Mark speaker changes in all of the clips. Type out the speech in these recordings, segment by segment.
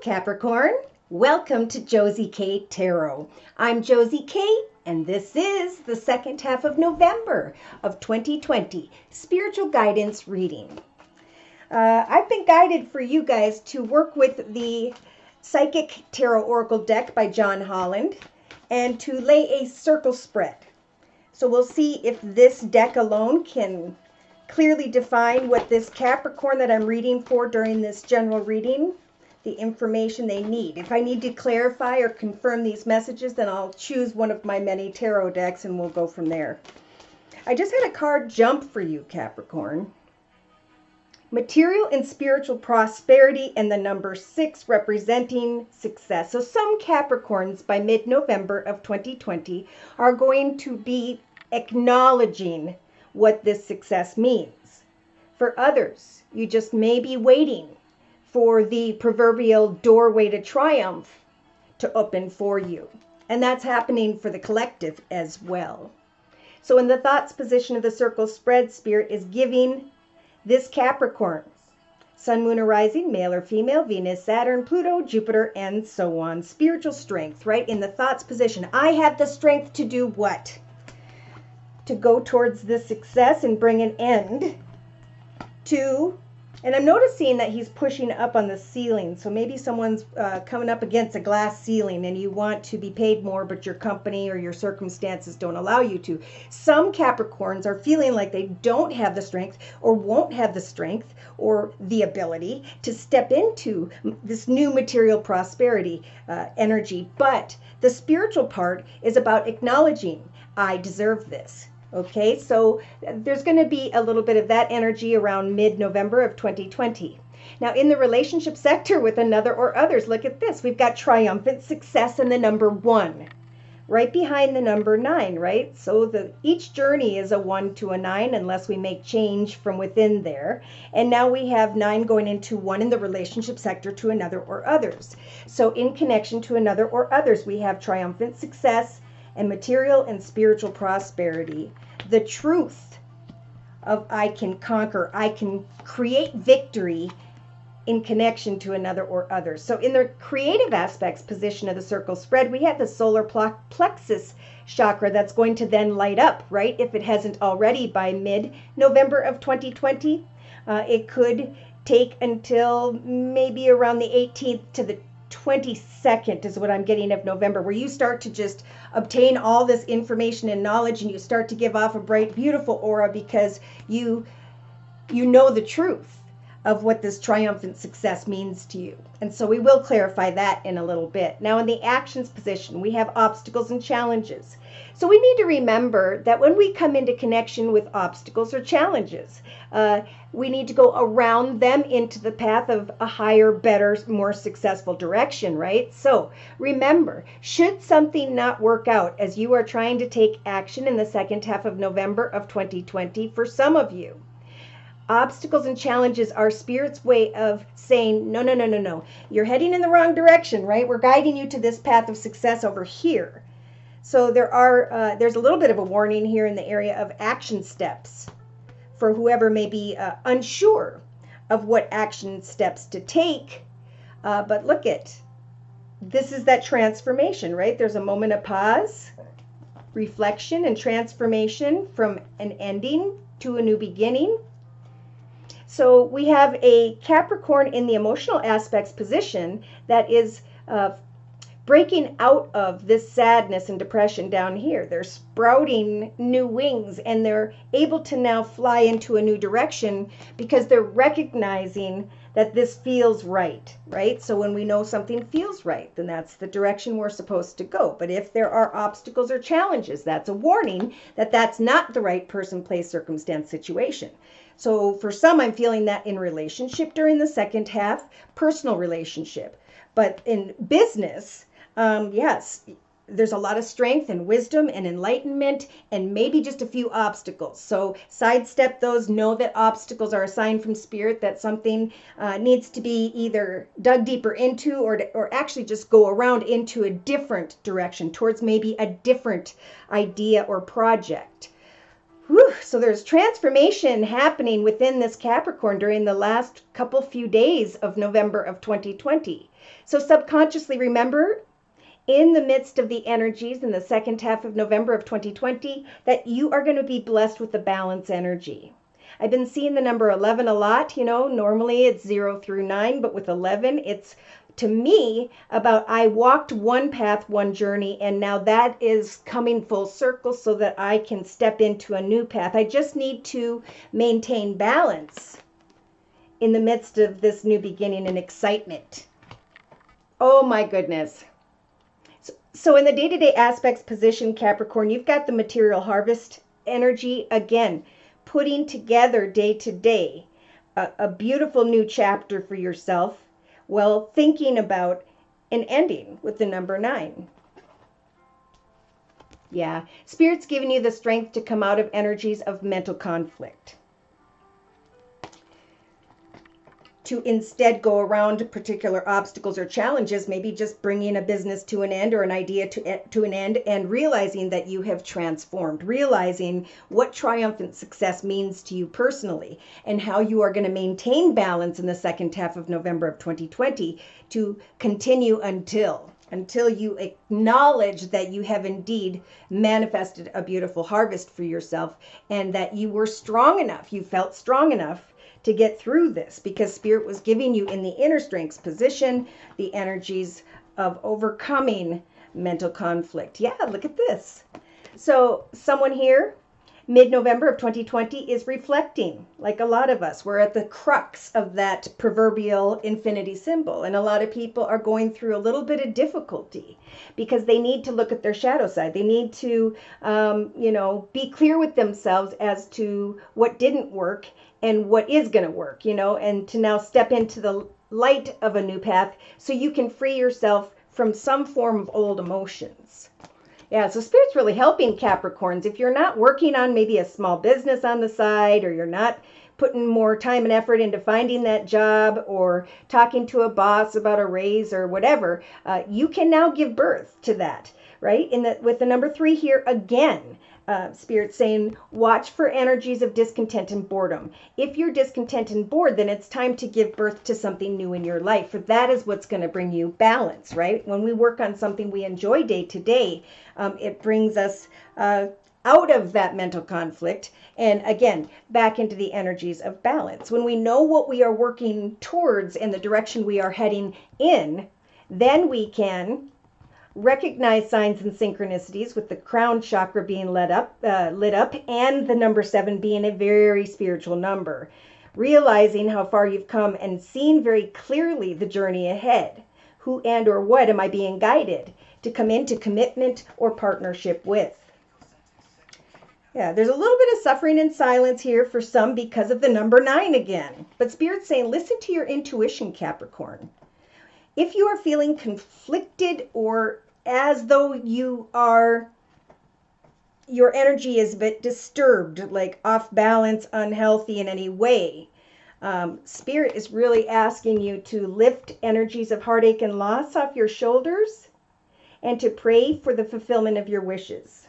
Speaker 1: Capricorn. Welcome to Josie K Tarot. I'm Josie K, and this is the second half of November of 2020 spiritual guidance reading. I've been guided for you guys to work with the Psychic Tarot Oracle deck by John Holland and to lay a circle spread. So we'll see if this deck alone can clearly define what this Capricorn that I'm reading for during this general reading, the information they need. If I need to clarify or confirm these messages, then I'll choose one of my many tarot decks and we'll go from there. I just had a card jump for you, Capricorn. Material and spiritual prosperity and the number 6 representing success. So some Capricorns by mid-November of 2020 are going to be acknowledging what this success means. For others, you just may be waiting for the proverbial doorway to triumph to open for you. And that's happening for the collective as well. So in the thoughts position of the circle spread, Spirit is giving this Capricorn, Sun, Moon, or Rising, male or female, Venus, Saturn, Pluto, Jupiter, and so on. Spiritual strength, right? In the thoughts position. I have the strength to do what? To go towards this success and bring an end to, and I'm noticing that he's pushing up on the ceiling. So maybe someone's coming up against a glass ceiling and you want to be paid more, but your company or your circumstances don't allow you to. Some Capricorns are feeling like they don't have the strength or won't have the strength or the ability to step into this new material prosperity energy. But the spiritual part is about acknowledging, I deserve this. Okay, so there's going to be a little bit of that energy around mid-November of 2020. Now, in the relationship sector with another or others, look at this. We've got triumphant success in the number 1, right behind the number 9, right? So each journey is a 1 to a 9 unless we make change from within there. And now we have 9 going into 1 in the relationship sector to another or others. So in connection to another or others, we have triumphant success and material and spiritual prosperity. The truth of I can conquer, I can create victory in connection to another or others. So in the creative aspects position of the circle spread, we have the solar plexus chakra that's going to then light up, right? If it hasn't already by mid-November of 2020. It could take until maybe around the 18th to the 22nd is what I'm getting of November, where you start to just obtain all this information and knowledge and you start to give off a bright, beautiful aura because you know the truth of what this triumphant success means to you. And so we will clarify that in a little bit. Now in the actions position, we have obstacles and challenges. So we need to remember that when we come into connection with obstacles or challenges, we need to go around them into the path of a higher, better, more successful direction, right? So remember, should something not work out as you are trying to take action in the second half of November of 2020, for some of you, obstacles and challenges are Spirit's way of saying, no. You're heading in the wrong direction, right? We're guiding you to this path of success over here. So there's a little bit of a warning here in the area of action steps for whoever may be unsure of what action steps to take. But look this is that transformation, right? There's a moment of pause, reflection, and transformation from an ending to a new beginning. So we have a Capricorn in the emotional aspects position that is breaking out of this sadness and depression down here. They're sprouting new wings and they're able to now fly into a new direction because they're recognizing that this feels right, right? So when we know something feels right, then that's the direction we're supposed to go. But if there are obstacles or challenges, that's a warning that that's not the right person, place, circumstance, situation. So for some, I'm feeling that in relationship during the second half, personal relationship. But in business, yes, there's a lot of strength and wisdom and enlightenment and maybe just a few obstacles. So sidestep those, know that obstacles are a sign from Spirit that something needs to be either dug deeper into or actually just go around into a different direction towards maybe a different idea or project. Whew, so there's transformation happening within this Capricorn during the last few days of November of 2020. So subconsciously remember, in the midst of the energies in the second half of November of 2020, that you are going to be blessed with the balance energy. I've been seeing the number 11 a lot. Normally it's 0 through 9, but with 11, it's, to me, about I walked one path, one journey, and now that is coming full circle so that I can step into a new path. I just need to maintain balance in the midst of this new beginning and excitement. Oh my goodness. So in the day-to-day aspects position, Capricorn, you've got the material harvest energy again, putting together day to day a beautiful new chapter for yourself. Well, thinking about an ending with the number 9. Yeah, Spirit's giving you the strength to come out of energies of mental conflict, to instead go around particular obstacles or challenges, maybe just bringing a business to an end or an idea to an end, and realizing that you have transformed, realizing what triumphant success means to you personally, and how you are going to maintain balance in the second half of November of 2020 to continue until you acknowledge that you have indeed manifested a beautiful harvest for yourself, and that you were strong enough, you felt strong enough to get through this, because Spirit was giving you in the inner strengths position the energies of overcoming mental conflict. Yeah, look at this. So someone here, mid-November of 2020, is reflecting, like a lot of us. We're at the crux of that proverbial infinity symbol, and a lot of people are going through a little bit of difficulty because they need to look at their shadow side. They need to, be clear with themselves as to what didn't work and what is going to work, and to now step into the light of a new path so you can free yourself from some form of old emotions. Yeah, so Spirit's really helping Capricorns. If you're not working on maybe a small business on the side, or you're not putting more time and effort into finding that job, or talking to a boss about a raise or whatever, you can now give birth to that, right? With the number 3 here again. Spirit saying, watch for energies of discontent and boredom. If you're discontent and bored, then it's time to give birth to something new in your life, for that is what's going to bring you balance, right? When we work on something we enjoy day to day, it brings us out of that mental conflict and again back into the energies of balance. When we know what we are working towards and the direction we are heading in, then we can recognize signs and synchronicities, with the crown chakra being lit up, and the number 7 being a very spiritual number. Realizing how far you've come and seeing very clearly the journey ahead. Who and or what am I being guided to come into commitment or partnership with? Yeah, there's a little bit of suffering in silence here for some because of the number 9 again. But Spirit's saying, listen to your intuition, Capricorn. If you are feeling conflicted or as though your energy is a bit disturbed, like off balance, unhealthy in any way, Spirit is really asking you to lift energies of heartache and loss off your shoulders and to pray for the fulfillment of your wishes,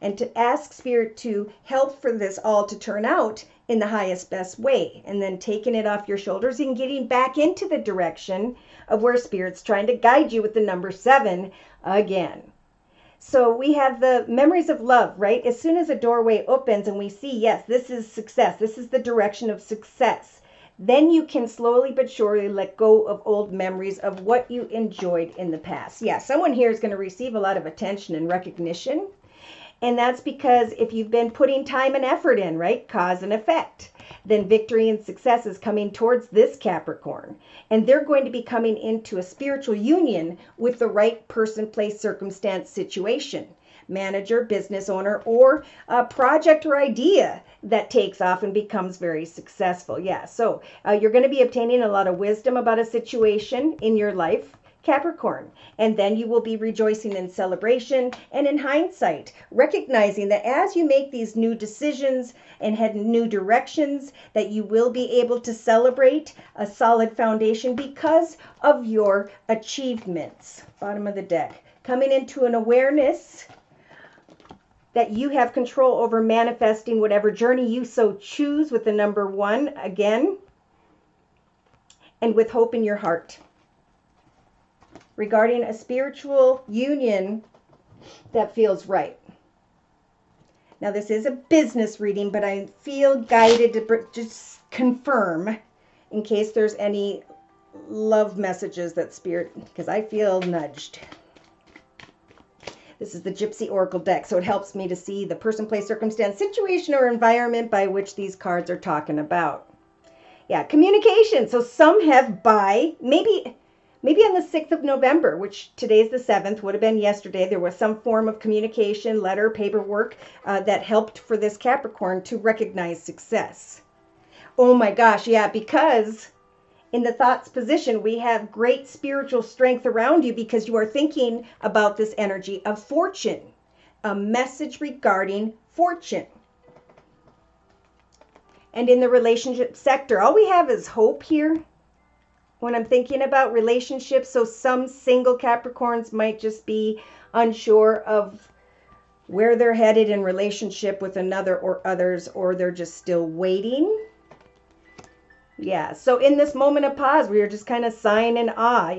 Speaker 1: and to ask Spirit to help for this all to turn out in the highest, best way, and then taking it off your shoulders and getting back into the direction of where Spirit's trying to guide you with the number 7 again. So we have the memories of love, right? As soon as a doorway opens and we see, yes, this is success, this is the direction of success, then you can slowly but surely let go of old memories of what you enjoyed in the past. Yeah, someone here is going to receive a lot of attention and recognition. And that's because if you've been putting time and effort in, right, cause and effect, then victory and success is coming towards this Capricorn. And they're going to be coming into a spiritual union with the right person, place, circumstance, situation, manager, business owner, or a project or idea that takes off and becomes very successful. Yeah, so you're going to be obtaining a lot of wisdom about a situation in your life, Capricorn, and then you will be rejoicing in celebration and in hindsight, recognizing that as you make these new decisions and head in new directions, that you will be able to celebrate a solid foundation because of your achievements. Bottom of the deck, coming into an awareness that you have control over manifesting whatever journey you so choose with the number 1 again, and with hope in your heart regarding a spiritual union that feels right. Now, this is a business reading, but I feel guided to just confirm in case there's any love messages that Spirit, because I feel nudged. This is the Gypsy Oracle deck, so it helps me to see the person, place, circumstance, situation, or environment by which these cards are talking about. Yeah, communication. So some have maybe on the 6th of November, which today's the 7th, would have been yesterday, there was some form of communication, letter, paperwork that helped for this Capricorn to recognize success. Oh my gosh, yeah, because in the thoughts position, we have great spiritual strength around you because you are thinking about this energy of fortune, a message regarding fortune. And in the relationship sector, all we have is hope here when I'm thinking about relationships. So some single Capricorns might just be unsure of where they're headed in relationship with another or others, or they're just still waiting. Yeah, so in this moment of pause, we are just kind of sighing in awe,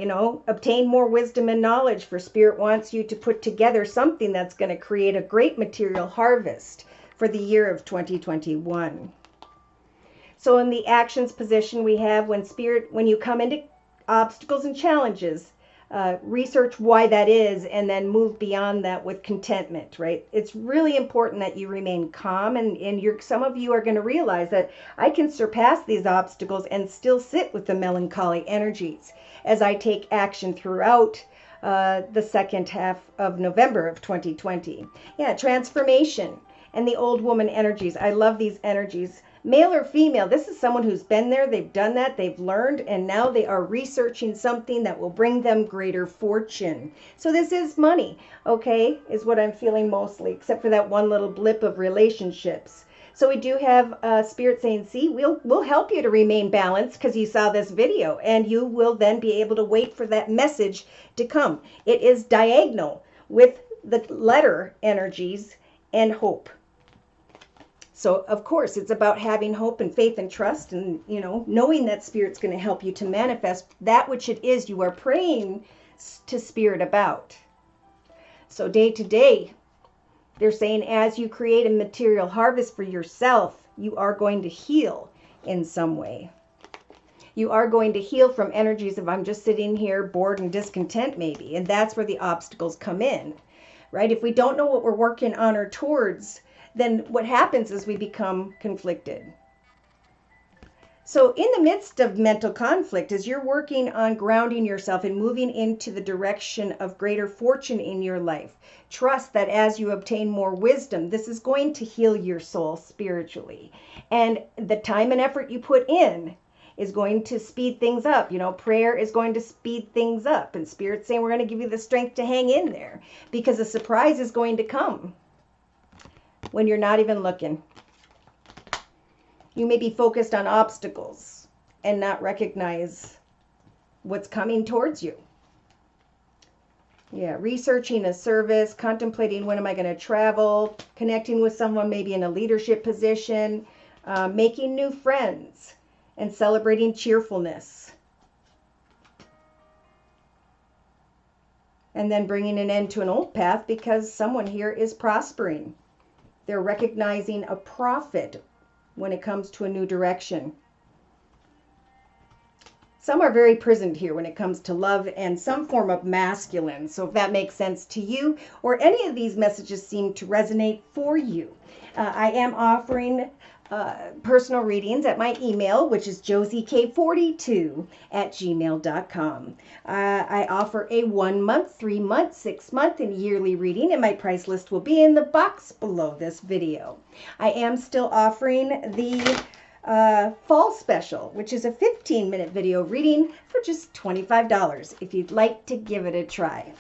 Speaker 1: obtain more wisdom and knowledge, for Spirit wants you to put together something that's going to create a great material harvest for the year of 2021. So in the actions position, we have when you come into obstacles and challenges, research why that is, and then move beyond that with contentment, right? It's really important that you remain calm, and some of you are going to realize that I can surpass these obstacles and still sit with the melancholy energies as I take action throughout the second half of November of 2020. Yeah, transformation and the old woman energies. I love these energies. Male or female, this is someone who's been there, they've done that, they've learned, and now they are researching something that will bring them greater fortune. So this is money, okay, is what I'm feeling mostly, except for that one little blip of relationships. So we do have Spirit saying, see, we'll help you to remain balanced because you saw this video, and you will then be able to wait for that message to come. It is diagonal with the letter energies and hope. So, of course, it's about having hope and faith and trust and, knowing that Spirit's going to help you to manifest that which it is you are praying to Spirit about. So day to day, they're saying as you create a material harvest for yourself, you are going to heal in some way. You are going to heal from energies of I'm just sitting here bored and discontent maybe. And that's where the obstacles come in, right? If we don't know what we're working on or towards, then what happens is we become conflicted. So in the midst of mental conflict, as you're working on grounding yourself and moving into the direction of greater fortune in your life, trust that as you obtain more wisdom, this is going to heal your soul spiritually. And the time and effort you put in is going to speed things up. Prayer is going to speed things up. And Spirit's saying we're going to give you the strength to hang in there because a surprise is going to come when you're not even looking. You may be focused on obstacles and not recognize what's coming towards you. Yeah, researching a service, contemplating when am I going to travel, connecting with someone maybe in a leadership position, making new friends, and celebrating cheerfulness. And then bringing an end to an old path because someone here is prospering. They're recognizing a profit when it comes to a new direction. Some are very prisoned here when it comes to love and some form of masculine. So if that makes sense to you or any of these messages seem to resonate for you, I am offering personal readings at my email, which is josiek42@gmail.com. I offer a 1 month, 3 month, 6 month, and yearly reading, and my price list will be in the box below this video. I am still offering the fall special, which is a 15-minute video reading for just $25 if you'd like to give it a try.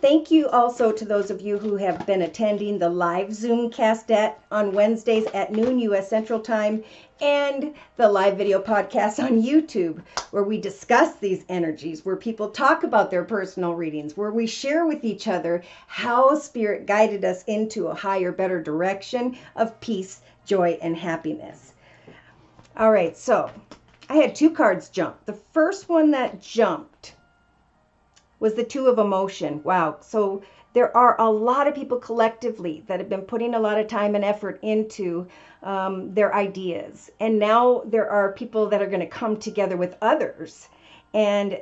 Speaker 1: Thank you also to those of you who have been attending the live Zoom cast on Wednesdays at noon U.S. Central Time and the live video podcast on YouTube, where we discuss these energies, where people talk about their personal readings, where we share with each other how Spirit guided us into a higher, better direction of peace, joy, and happiness. All right, so I had 2 cards jump. The first one that jumped was the 2 of emotion. Wow. So there are a lot of people collectively that have been putting a lot of time and effort into their ideas. And now there are people that are going to come together with others and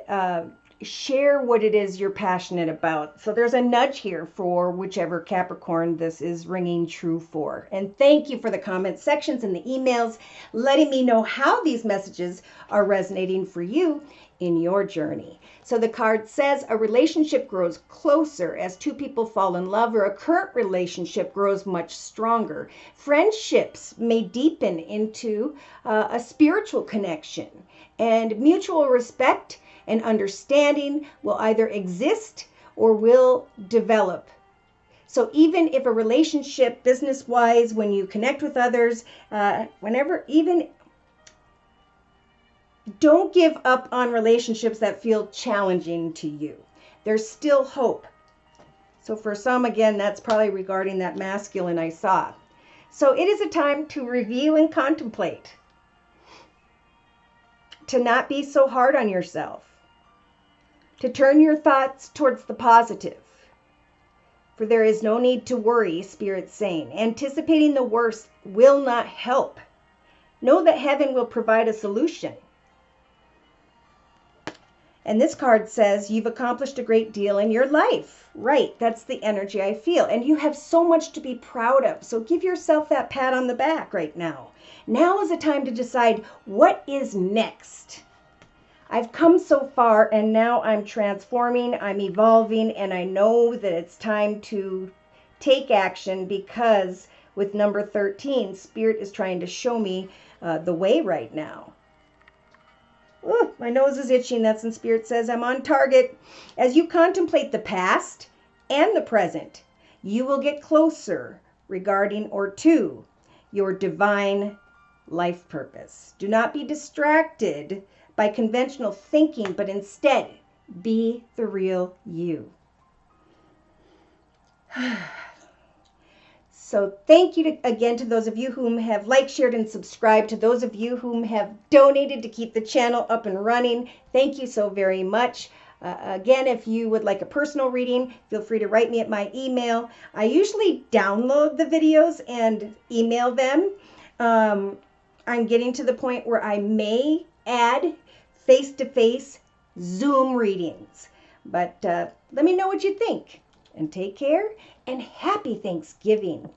Speaker 1: share what it is you're passionate about. So there's a nudge here for whichever Capricorn this is ringing true for. And thank you for the comment sections and the emails, letting me know how these messages are resonating for you in your journey. So the card says a relationship grows closer as 2 people fall in love, or a current relationship grows much stronger. Friendships may deepen into a spiritual connection, and mutual respect and understanding will either exist or will develop. So even if a relationship, business-wise, when you connect with others, don't give up on relationships that feel challenging to you. There's still hope. So for some, again, that's probably regarding that masculine I saw. So it is a time to review and contemplate, to not be so hard on yourself, to turn your thoughts towards the positive. For there is no need to worry, Spirit's saying. Anticipating the worst will not help. Know that heaven will provide a solution. And this card says you've accomplished a great deal in your life. Right, that's the energy I feel. And you have so much to be proud of. So give yourself that pat on the back right now. Now is the time to decide what is next. I've come so far and now I'm transforming, I'm evolving, and I know that it's time to take action, because with number 13, Spirit is trying to show me the way right now. Ooh, my nose is itching. That's when Spirit says I'm on target. As you contemplate the past and the present, you will get closer regarding or to your divine life purpose. Do not be distracted by conventional thinking, but instead be the real you. So thank you again to those of you whom have liked, shared, and subscribed. To those of you whom have donated to keep the channel up and running, thank you so very much. Again, if you would like a personal reading, feel free to write me at my email. I usually download the videos and email them. I'm getting to the point where I may add face-to-face Zoom readings. But let me know what you think. And take care, and happy Thanksgiving.